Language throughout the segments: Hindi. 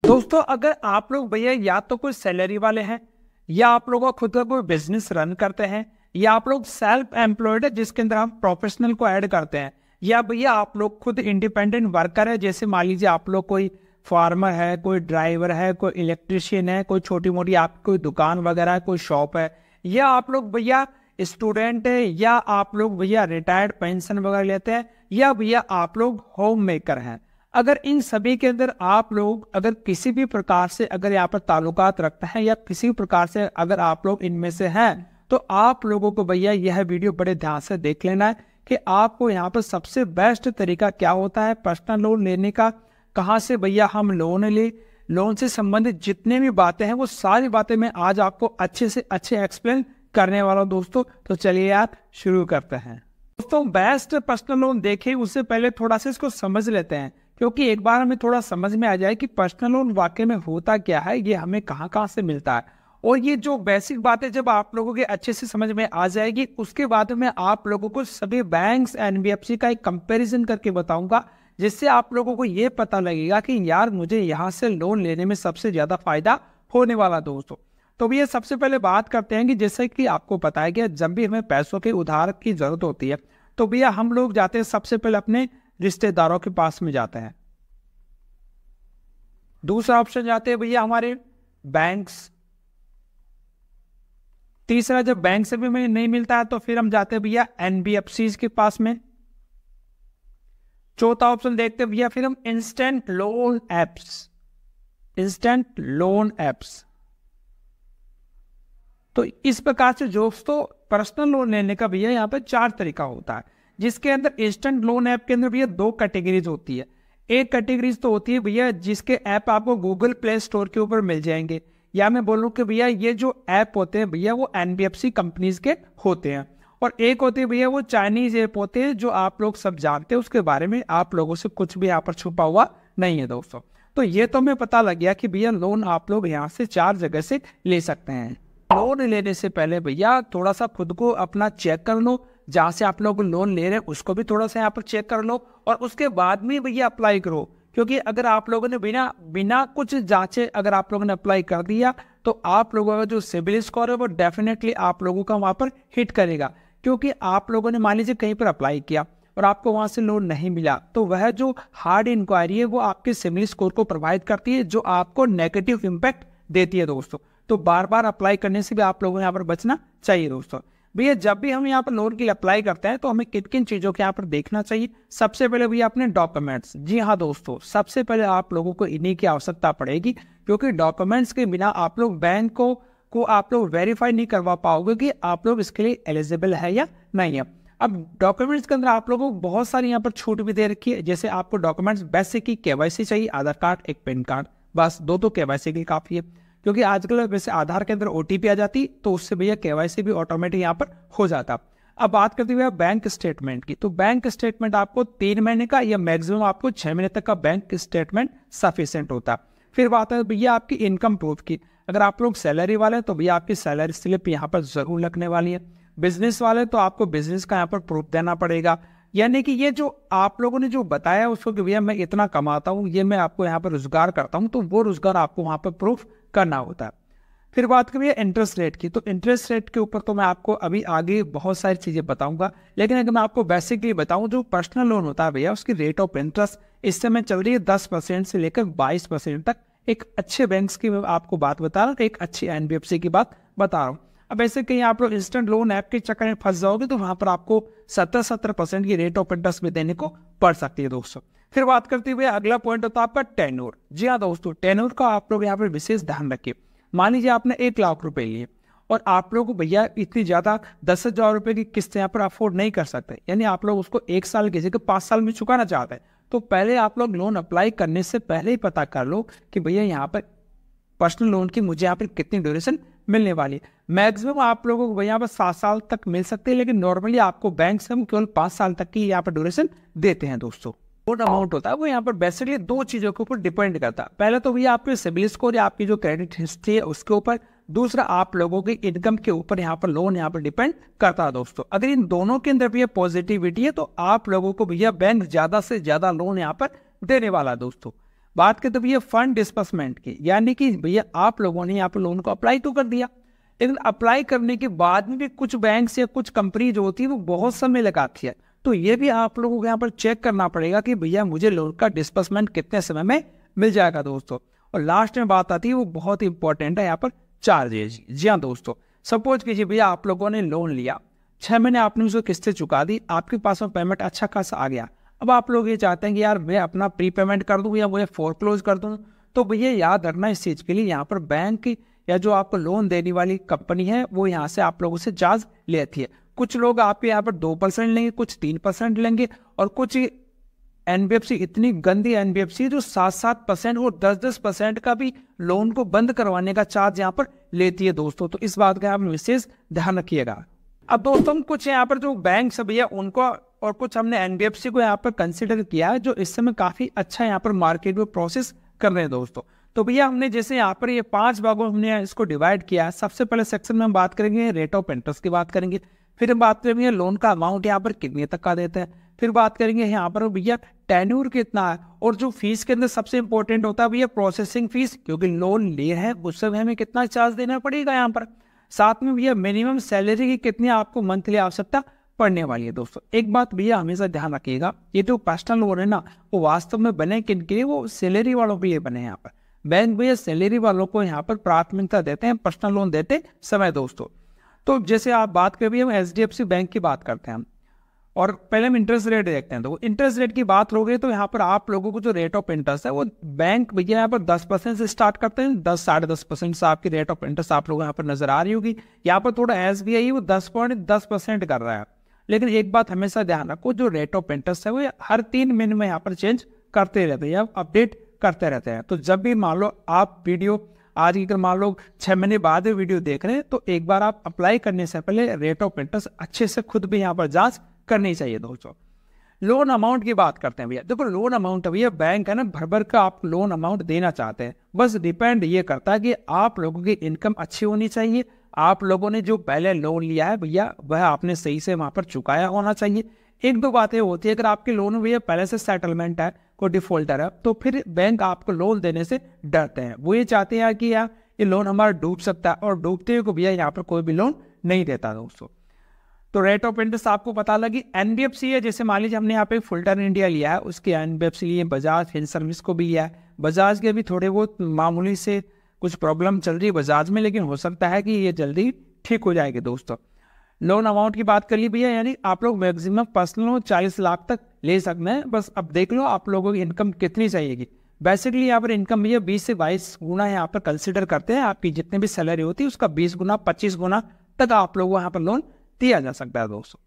दोस्तों अगर आप लोग भैया या तो कोई सैलरी वाले हैं या आप लोगों का खुद का कोई बिजनेस रन करते हैं या आप लोग सेल्फ एम्प्लॉयड है जिसके अंदर हम प्रोफेशनल को ऐड करते हैं या भैया आप लोग खुद इंडिपेंडेंट वर्कर है, जैसे मान लीजिए आप लोग कोई फार्मर है, कोई ड्राइवर है, कोई इलेक्ट्रिशियन है, कोई छोटी मोटी आपकी कोई दुकान वगैरह है, कोई शॉप है, या आप लोग भैया स्टूडेंट है, या आप लोग भैया रिटायर्ड पेंशन वगैरह लेते हैं, या भैया आप लोग होम मेकर हैं। अगर इन सभी के अंदर आप लोग अगर किसी भी प्रकार से अगर यहाँ पर ताल्लुकात रखते हैं या किसी भी प्रकार से अगर आप लोग इनमें से हैं तो आप लोगों को भैया यह वीडियो बड़े ध्यान से देख लेना है कि आपको यहाँ पर सबसे बेस्ट तरीका क्या होता है पर्सनल लोन लेने का, कहाँ से भैया हम लोन ले, लोन से संबंधित जितने भी बातें हैं वो सारी बातें मैं आज आपको अच्छे से अच्छे एक्सप्लेन करने वाला हूँ दोस्तों। तो चलिए आप शुरू करते हैं। दोस्तों बेस्ट पर्सनल लोन देखें उससे पहले थोड़ा सा इसको समझ लेते हैं, क्योंकि एक बार हमें थोड़ा समझ में आ जाए कि पर्सनल लोन वाकई में होता क्या है, ये हमें कहाँ कहाँ से मिलता है, और ये जो बेसिक बातें जब आप लोगों के अच्छे से समझ में आ जाएगी उसके बाद में आप लोगों को सभी बैंक्स एनबीएफसी का एक कंपैरिजन करके बताऊंगा, जिससे आप लोगों को ये पता लगेगा कि यार मुझे यहाँ से लोन लेने में सबसे ज्यादा फायदा होने वाला दोस्तों। तो भैया सबसे पहले बात करते हैं कि जैसे कि आपको पता है कि जब भी हमें पैसों के उधार की जरूरत होती है तो भैया हम लोग जाते हैं सबसे पहले अपने रिश्तेदारों के पास में जाते हैं, दूसरा ऑप्शन जाते हैं भैया हमारे बैंक्स, तीसरा जब बैंक से भी हमें नहीं मिलता है तो फिर हम जाते हैं भैया एनबीएफसी के पास में, चौथा ऑप्शन देखते हैं भैया फिर हम instant loan apps, instant loan apps. तो इस प्रकार से दोस्तों पर्सनल लोन लेने का भैया यहाँ पे 4 तरीका होता है, जिसके अंदर इंस्टेंट लोन ऐप के अंदर भैया 2 कैटेगरीज होती है। एक कैटेगरीज तो होती है भैया जिसके ऐप आपको गूगल प्ले स्टोर के ऊपर मिल जाएंगे, या मैं बोलूँ कि भैया ये जो ऐप होते हैं भैया वो एनबीएफसी कंपनीज के होते हैं, और एक होते हैं भैया वो चाइनीज ऐप होते हैं जो आप लोग सब जानते हैं, उसके बारे में आप लोगों से कुछ भी यहाँ पर छुपा हुआ नहीं है दोस्तों। तो ये तो हमें पता लग गया कि भैया लोन आप लोग यहाँ से 4 जगह से ले सकते हैं। लोन लेने से पहले भैया थोड़ा सा खुद को अपना चेक कर लो, जहाँ से आप लोग लोन ले रहे हैं उसको भी थोड़ा सा यहाँ पर चेक कर लो, और उसके बाद में भैया अप्लाई करो, क्योंकि अगर आप लोगों ने बिना कुछ जांचे अगर आप लोगों ने अप्लाई कर दिया तो आप लोगों का जो सिबिल स्कोर है वो डेफिनेटली आप लोगों का वहाँ पर हिट करेगा, क्योंकि आप लोगों ने मान लीजिए कहीं पर अप्लाई किया और आपको वहाँ से लोन नहीं मिला तो वह जो हार्ड इंक्वायरी है वो आपके सिबिल स्कोर को प्रोवाइड करती है, जो आपको नेगेटिव इम्पैक्ट देती है दोस्तों। तो बार बार अप्लाई करने से भी आप लोगों को यहाँ पर बचना चाहिए दोस्तों। भैया जब भी हम यहाँ पर लोन के लिए अप्लाई करते हैं तो हमें किन किन चीज़ों के यहाँ पर देखना चाहिए। सबसे पहले भैया अपने डॉक्यूमेंट्स, जी हाँ दोस्तों सबसे पहले आप लोगों को इन्हीं की आवश्यकता पड़ेगी, क्योंकि डॉक्यूमेंट्स के बिना आप लोग बैंक को आप लोग वेरीफाई नहीं करवा पाओगे कि आप लोग इसके लिए एलिजिबल है या नहीं है। अब डॉक्यूमेंट्स के अंदर आप लोगों को बहुत सारी यहाँ पर छूट भी दे रखी है, जैसे आपको डॉक्यूमेंट्स बेसिक की केवाईसी चाहिए, आधार कार्ड, एक पैन कार्ड, बस 2 तो केवाईसी के लिए काफ़ी है, क्योंकि आजकल वैसे आधार के अंदर ओटीपी आ जाती तो उससे भैया केवाईसी भी ऑटोमेटिक यहाँ पर हो जाता। अब बात करते हुए बैंक स्टेटमेंट की, तो बैंक स्टेटमेंट आपको 3 महीने का या मैक्सिमम आपको 6 महीने तक का बैंक स्टेटमेंट सफिशिएंट होता है। फिर बात है भैया आपकी इनकम प्रूफ की, अगर आप लोग सैलरी वाले हैं तो भैया आपकी सैलरी स्लिप यहाँ पर जरूर लगने वाली है, बिजनेस वाले तो आपको बिजनेस का यहाँ पर प्रूफ देना पड़ेगा, यानी कि ये जो आप लोगों ने जो बताया उसको कि भैया मैं इतना कमाता हूँ, ये मैं आपको यहाँ पर रोजगार करता हूँ, तो वो रोजगार आपको वहाँ पर प्रूफ करना होता है। फिर बात करिए इंटरेस्ट रेट की, तो इंटरेस्ट रेट के ऊपर तो मैं आपको अभी आगे बहुत सारी चीज़ें बताऊंगा, लेकिन अगर मैं आपको बेसिकली बताऊं जो पर्सनल लोन होता है भैया उसकी रेट ऑफ इंटरेस्ट इस समय चल रही है 10% से लेकर 22% तक। एक अच्छे बैंक्स की मैं आपको बात बता रहा हूँ, एक अच्छी एनबीएफसी की बात बता रहा हूँ। अब ऐसे कहीं आप लोग इंस्टेंट लोन ऐप के चक्कर में फंस जाओगे तो वहाँ पर आपको 70% की रेट ऑफ इंटरेस्ट भी देने को पड़ सकती है दोस्तों। फिर बात करते हुए अगला पॉइंट होता है आपका टेन्योर। जी हाँ दोस्तों टेन्योर का आप लोग यहाँ पर विशेष ध्यान रखिए। मान लीजिए आपने 1 लाख रुपए लिए और आप लोग भैया इतनी ज्यादा 10,000 रुपए की किस्त यहाँ पर अफोर्ड नहीं कर सकते, यानी आप लोग उसको 1 साल की जगह 5 साल में चुकाना चाहते हैं, तो पहले आप लोग लोन अप्लाई करने से पहले ही पता कर लो कि भैया यहाँ पर पर्सनल लोन की मुझे यहाँ पर कितनी ड्यूरेशन मिलने वाली है। मैक्सिमम आप लोगों को यहाँ पर 7 साल तक मिल सकते हैं, लेकिन नॉर्मली आपको बैंक से हम केवल 5 साल तक की यहाँ पर ड्यूरेशन देते हैं दोस्तों। लोन अमाउंट होता है वो यहाँ पर बेसिकली 2 चीजों के ऊपर डिपेंड करता है। पहले तो भैया आपके सिबिल स्कोर या आपकी जो क्रेडिट हिस्ट्री है उसके ऊपर, दूसरा आप लोगों की इनकम के ऊपर यहाँ पर लोन यहाँ पर डिपेंड करता है दोस्तों। अगर इन दोनों के अंदर भैया पॉजिटिविटी है तो आप लोगों को भैया बैंक ज्यादा से ज्यादा लोन यहाँ पर देने वाला है दोस्तों। बात करते भैया फंड डिस्बर्समेंट की, यानी कि भैया आप लोगों ने यहाँ पर लोन को अप्लाई तो कर दिया, लेकिन अप्लाई करने के बाद में भी कुछ बैंक्स या कुछ कंपनी जो होती है वो बहुत समय लगाती है। तो ये भी आप लोगों को यहाँ पर चेक करना पड़ेगा कि भैया मुझे लोन का डिस्बर्समेंट कितने समय में मिल जाएगा दोस्तों। और लास्ट में बात आती है वो बहुत इंपॉर्टेंट है यहाँ पर चार्जेज। जी हाँ दोस्तों, सपोज कीजिए भैया आप लोगों ने लोन लिया, 6 महीने आपने उसको किस्तें चुका दी, आपके पास में पेमेंट अच्छा खासा आ गया। अब आप लोग ये चाहते हैं कि यार मैं अपना प्री पेमेंट कर दूं या मुझे फोरक्लोज कर दूं, तो भैया याद रखना इस चीज़ के लिए यहाँ पर बैंक या जो आपको लोन देने वाली कंपनी है वो यहाँ से आप लोगों से चार्ज लेती है। कुछ लोग आपके यहाँ पर 2% लेंगे, कुछ 3% लेंगे, और कुछ एनबीएफसी इतनी गंदी एनबीएफसी जो 7% और 10% का भी लोन को बंद करवाने का चार्ज यहाँ पर लेती है दोस्तों। तो इस बात का आप विशेष ध्यान रखिएगा। अब दोस्तों कुछ यहाँ पर जो बैंक सब भैया उनको और कुछ हमने एनबीएफसी को यहाँ पर कंसिडर किया है जो इस समय काफी अच्छा यहाँ पर मार्केट में प्रोसेस कर रहे हैं दोस्तों। तो भैया हमने जैसे यहाँ पर ये 5 भागों हमने इसको डिवाइड किया है। सबसे पहले सेक्शन में हम बात करेंगे रेट ऑफ इंटरेस्ट की बात करेंगे, फिर हम बात करेंगे लोन का अमाउंट यहाँ पर कितने तक का देते हैं, फिर बात करेंगे यहाँ पर भैया टेन्योर कितना है, और जो फीस के अंदर सबसे इंपॉर्टेंट होता है भैया प्रोसेसिंग फीस, क्योंकि लोन ले है उस समय हमें कितना चार्ज देना पड़ेगा यहाँ पर। साथ में भैया मिनिमम सैलरी की कितनी आपको मंथली आवश्यकता पड़ने वाली है दोस्तों। एक बात भैया हमेशा ध्यान रखिएगा, ये जो पर्सनल लोन है ना वो वास्तव में बने किन के लिए, वो सैलरी वालों के लिए बने। यहाँ पर बैंक भैया सैलरी वालों को यहाँ पर प्राथमिकता देते हैं पर्सनल लोन देते समय दोस्तों। तो जैसे आप बात करें भैया हम एचडीएफसी बैंक की बात करते हैं, और पहले हम इंटरेस्ट रेट देखते हैं। तो इंटरेस्ट रेट की बात हो गई तो यहाँ पर आप लोगों को जो रेट ऑफ इंटरेस्ट है वो बैंक भैया यहाँ पर 10% से स्टार्ट करते हैं, 10-10.5% से आपकी रेट ऑफ इंटरेस्ट आप लोगों यहाँ पर नजर आ रही होगी। यहाँ पर थोड़ा एसबीआई वो 10.10% कर रहा है, लेकिन एक बात हमेशा ध्यान रखो, जो रेट ऑफ इंटरेस्ट है वो हर 3 महीने में यहाँ पर चेंज करते रहते हैं या अपडेट करते रहते हैं। तो जब भी मान लो आप वीडियो आज की अगर मान लो 6 महीने बाद वीडियो देख रहे हैं तो एक बार आप अप्लाई करने से पहले रेट ऑफ इंटरेस्ट अच्छे से खुद भी यहाँ पर जांच करनी चाहिए दोस्तों। लोन अमाउंट की बात करते हैं भैया। देखो लोन अमाउंट भैया बैंक है ना भर भर का आप लोन अमाउंट देना चाहते हैं, बस डिपेंड ये करता है कि आप लोगों की इनकम अच्छी होनी चाहिए, आप लोगों ने जो पहले लोन लिया है भैया वह आपने सही से वहां पर चुकाया होना चाहिए। एक दो बातें होती है, अगर आपके लोन भैया पहले से सेटलमेंट है, कोई डिफॉल्टर है, तो फिर बैंक आपको लोन देने से डरते हैं। वो ये चाहते हैं कि यार ये लोन हमारा डूब सकता है, और डूबते हुए को भैया यहाँ पर कोई भी लोन नहीं देता दोस्तों। तो रेट ऑफ इंटरेस्ट आपको पता लगी। एनबीएफसी है, जैसे मान लीजिए हमने यहाँ पे फुलटन इंडिया लिया है, उसके एनबीएफसी लिए बजाज फिन सर्विस को भी लिया है। बजाज के भी थोड़े बहुत मामूली से कुछ प्रॉब्लम चल रही है बजाज में, लेकिन हो सकता है कि ये जल्दी ठीक हो जाएगी दोस्तों। लोन अमाउंट की बात कर ली भैया, यानी आप लोग मैक्सिमम पर्सनल लोन 40 लाख तक ले सकते हैं। बस अब देख लो आप लोगों की इनकम कितनी चाहिएगी। बेसिकली यहाँ पर इनकम भैया 20 से 22 गुना यहाँ पर कंसिडर करते हैं, आपकी जितनी भी सैलरी होती है उसका 20 गुना 25 गुना तक आप लोगों को यहाँ पर लोन दिया जा सकता है दोस्तों।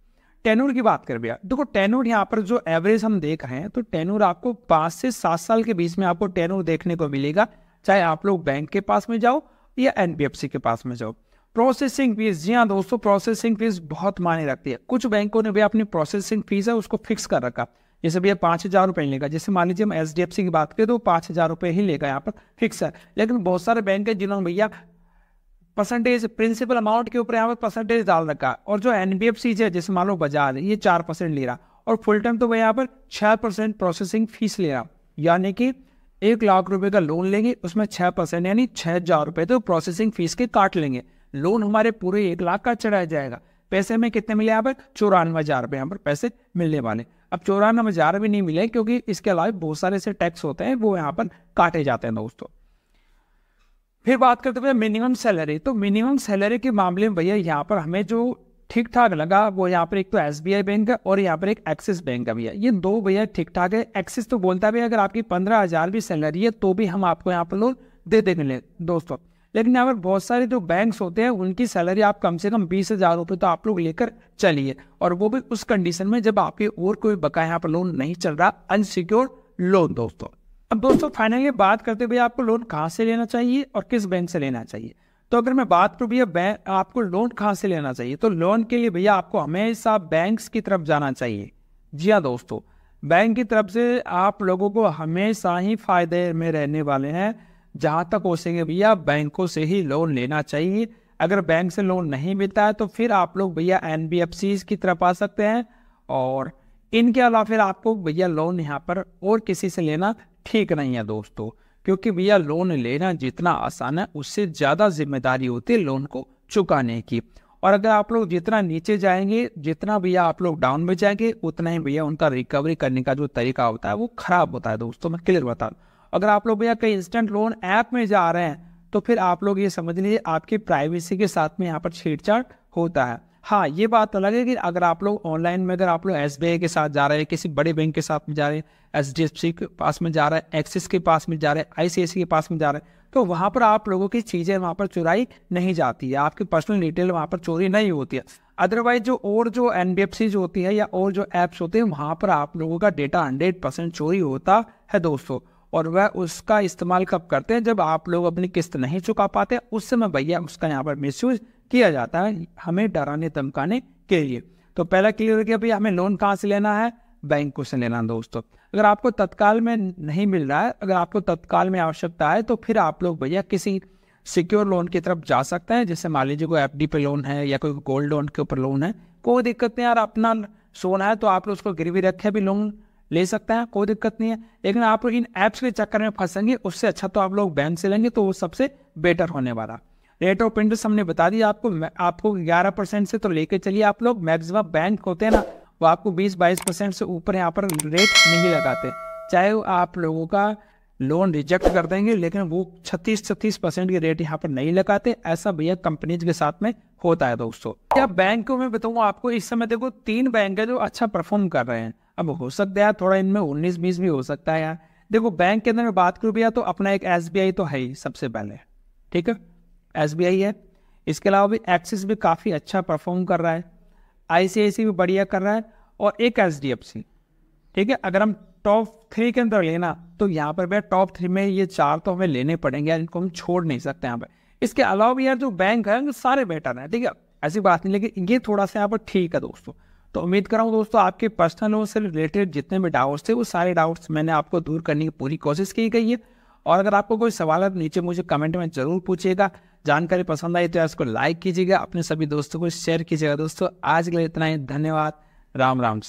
टेन्योर की बात करें भैया, देखो टेन्योर यहाँ पर जो एवरेज हम देख रहे हैं तो टेन्योर आपको 5 से 7 साल के बीच में आपको टेन्योर देखने को मिलेगा, चाहे आप लोग बैंक के पास में जाओ या एनबीएफसी के पास में जाओ। प्रोसेसिंग फीस, जी हाँ दोस्तों, प्रोसेसिंग फीस बहुत मायने रखती है। कुछ बैंकों ने भी अपनी प्रोसेसिंग फीस है उसको फिक्स कर रखा, जैसे भैया 5,000 रुपये लेगा। जैसे मान लीजिए हम एचडीएफसी की बात करें तो 5,000 रुपये ही लेगा, यहाँ पर फिक्स है। लेकिन बहुत सारे बैंक है जिन्होंने भैया परसेंटेज प्रिंसिपल अमाउंट के ऊपर यहाँ पर परसेंटेज डाल रखा है। और जो एनबीएफसी है जैसे मान लो बजाज ये 4% ले रहा, और फुल टाइम तो वह यहाँ पर 6% प्रोसेसिंग फीस ले रहा, यानी कि 1 लाख रुपए का लोन लेंगे उसमें 6% यानी 6,000 रुपये तो प्रोसेसिंग फीस के काट लेंगे। लोन हमारे पूरे 1 लाख का चढ़ा जाएगा। पैसे में कितने मिले यहाँ पर 94,000 रुपये यहाँ पर पैसे मिलने वाले। अब 94,000 भी नहीं मिले क्योंकि इसके अलावा बहुत सारे से टैक्स होते हैं वो यहाँ पर काटे जाते हैं दोस्तों। फिर बात करते हुए मिनिमम सैलरी, तो मिनिमम सैलरी के मामले में भैया यहाँ पर हमें जो ठीक ठाक लगा वो यहाँ पर एक तो एसबीआई बैंक है और यहाँ पर एक एक्सिस बैंक है भैया, ये दो भैया ठीक ठाक है। एक्सिस तो बोलता है भैया अगर आपकी 15,000 भी सैलरी है तो भी हम आपको यहाँ पर लोन दे देंगे दोस्तों। लेकिन यहाँ पर बहुत सारे जो बैंक्स होते हैं उनकी सैलरी आप कम से कम 20,000 रुपये तो आप लोग लेकर चलिए, और वो भी उस कंडीशन में जब आपके और कोई बकाया यहाँ पर लोन नहीं चल रहा, अनसिक्योर्ड लोन दोस्तों। अब दोस्तों फाइनली बात करते हुए आपको लोन कहाँ से लेना चाहिए और किस बैंक से लेना चाहिए। तो अगर मैं बात करूँ भैया आपको लोन कहाँ से लेना चाहिए, तो लोन के लिए भैया आपको हमेशा बैंक्स की तरफ जाना चाहिए। जी हाँ दोस्तों, बैंक की तरफ से आप लोगों को हमेशा ही फायदे में रहने वाले हैं। जहाँ तक हो सके भैया बैंकों से ही लोन लेना चाहिए। अगर बैंक से लोन नहीं मिलता है तो फिर आप लोग भैया एनबीएफसी की तरफ आ सकते हैं, और इनके अलावा फिर आपको भैया लोन यहाँ पर और किसी से लेना ठीक नहीं है दोस्तों, क्योंकि भैया लोन लेना जितना आसान है उससे ज़्यादा जिम्मेदारी होती है लोन को चुकाने की। और अगर आप लोग जितना नीचे जाएंगे, जितना भैया आप लोग डाउन में जाएंगे, उतना ही भैया उनका रिकवरी करने का जो तरीका होता है वो खराब होता है दोस्तों। मैं क्लियर बता दूं, अगर आप लोग भैया कहीं इंस्टेंट लोन ऐप में जा रहे हैं तो फिर आप लोग ये समझ लीजिए आपकी प्राइवेसी के साथ में यहाँ पर छेड़छाड़ होता है। हाँ, ये बात अलग है कि अगर आप लोग ऑनलाइन में, अगर आप लोग SBI के साथ जा रहे हैं, किसी बड़े बैंक के साथ में जा रहे हैं, HDFC के पास में जा रहे हैं, एक्सिस के पास में जा रहे हैं, ICICI के पास में जा रहे हैं, तो वहाँ पर आप लोगों की चीज़ें वहाँ पर चुराई नहीं जाती है, आपकी पर्सनल डिटेल वहाँ पर चोरी नहीं होती है। अदरवाइज जो NBFC जो होती है या और जो ऐप्स होते हैं वहाँ पर आप लोगों का डेटा 100% चोरी होता है दोस्तों। और वह उसका इस्तेमाल कब करते हैं, जब आप लोग अपनी किस्त नहीं चुका पाते, उस समय भैया उसका यहाँ पर मिसयूज किया जाता है हमें डराने धमकाने के लिए। तो पहला क्लियर हो गया भैया हमें लोन कहाँ से लेना है, बैंकों से लेना दोस्तों। अगर आपको तत्काल में नहीं मिल रहा है, अगर आपको तत्काल में आवश्यकता है, तो फिर आप लोग भैया किसी सिक्योर लोन की तरफ जा सकते हैं। जैसे मान लीजिए कोई FD पे लोन है या कोई गोल्ड लोन के ऊपर लोन है, कोई दिक्कत नहीं यार, अपना सोना है तो आप लोग उसको गिरवी रखे भी लोन ले सकते हैं, कोई दिक्कत नहीं है। लेकिन आप लोग इन ऐप्स के चक्कर में फंसेंगे, उससे अच्छा तो आप लोग बैंक से लेंगे, तो वो सबसे बेटर होने वाला। रेट ऑफ इंटरेस्ट हमने बता दिया आपको 11% से तो लेके चलिए आप लोग, मैक्सिमम बैंक होते हैं ना वो आपको 20-22% से ऊपर यहाँ पर रेट नहीं लगाते। चाहे आप लोगों का लोन रिजेक्ट कर देंगे, लेकिन वो 36% की रेट यहाँ पर नहीं लगाते। ऐसा भैया कंपनीज के साथ में होता है दोस्तों। क्या बैंकों में बताऊँ आपको, इस समय देखो 3 बैंक है जो अच्छा परफॉर्म कर रहे हैं। अब हो सकता है थोड़ा इनमें 19-20 भी हो सकता है यार। देखो बैंक के अंदर मैं बात करूँ भैया तो अपना एक SBI तो है ही सबसे पहले, ठीक है, SBI है। इसके अलावा भी एक्सिस भी काफ़ी अच्छा परफॉर्म कर रहा है, ICICI भी बढ़िया कर रहा है, और एक HDFC, ठीक है। अगर हम टॉप 3 के अंदर लेना तो यहाँ पर भैया टॉप 3 में ये 4 तो हमें लेने पड़ेंगे यार, इनको हम छोड़ नहीं सकते यहाँ पर। इसके अलावा भी यार जो बैंक है सारे बेटर हैं, ठीक है, ऐसी बात नहीं, लेकिन ये थोड़ा सा यहाँ पर ठीक है दोस्तों। तो उम्मीद कर रहा हूँ दोस्तों आपके पर्सनल लोन से रिलेटेड जितने भी डाउट्स थे वो सारे डाउट्स मैंने आपको दूर करने की पूरी कोशिश की गई है। और अगर आपको कोई सवाल है तो नीचे मुझे कमेंट में जरूर पूछिएगा। जानकारी पसंद आई तो इसको लाइक कीजिएगा, अपने सभी दोस्तों को शेयर कीजिएगा। दोस्तों आज के लिए इतना ही, धन्यवाद, राम राम।